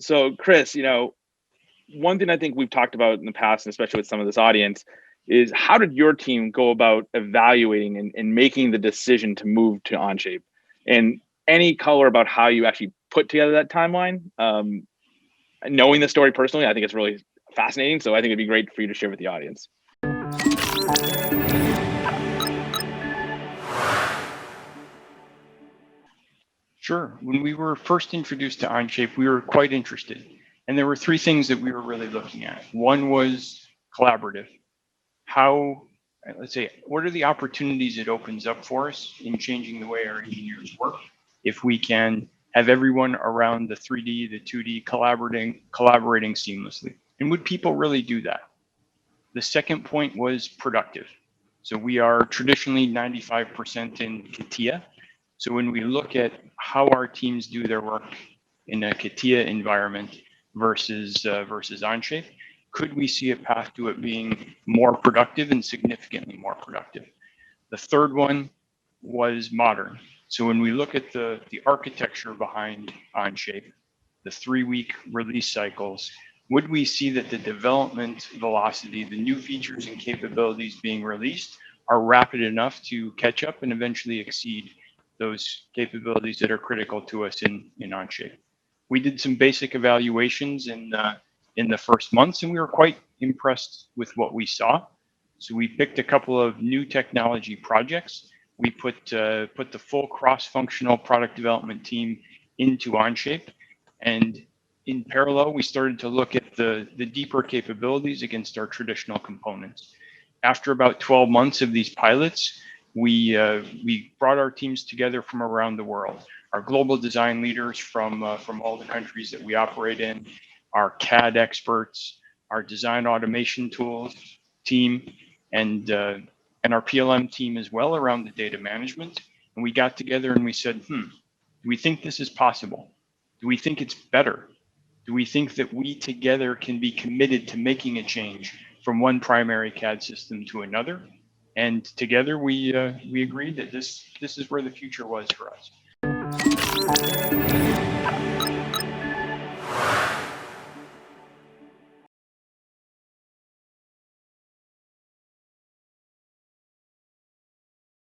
So, Chris, one thing I think we've talked about in the past, and especially with some of this audience, is how did your team go about evaluating and making the decision to move to Onshape? And any color about how you actually put together that timeline? Knowing the story personally, I think it's really fascinating. So I think it'd be great for you to share with the audience. Sure. When we were first introduced to Onshape, we were quite interested. And there were three things that we were really looking at. One was collaborative. How, let's say, what are the opportunities it opens up for us in changing the way our engineers work? If we can have everyone around the 3D, the 2D collaborating seamlessly. And would people really do that? The second point was productive. So we are traditionally 95% in CATIA. So when we look at how our teams do their work in a CATIA environment versus Onshape, could we see a path to it being more productive and significantly more productive? The third one was modern. So when we look at the architecture behind Onshape, the 3-week release cycles, would we see that the development velocity, the new features and capabilities being released are rapid enough to catch up and eventually exceed those capabilities that are critical to us in Onshape? We did some basic evaluations in the first months, and we were quite impressed with what we saw. So we picked a couple of new technology projects. We put the full cross-functional product development team into Onshape, and in parallel, we started to look at the deeper capabilities against our traditional components. After about 12 months of these pilots, we brought our teams together from around the world. Our global design leaders from all the countries that we operate in, our CAD experts, our design automation tools team, and our PLM team as well around the data management. And we got together and we said, do we think this is possible? Do we think it's better? Do we think that we together can be committed to making a change from one primary CAD system to another? And together we agreed that this is where the future was for us.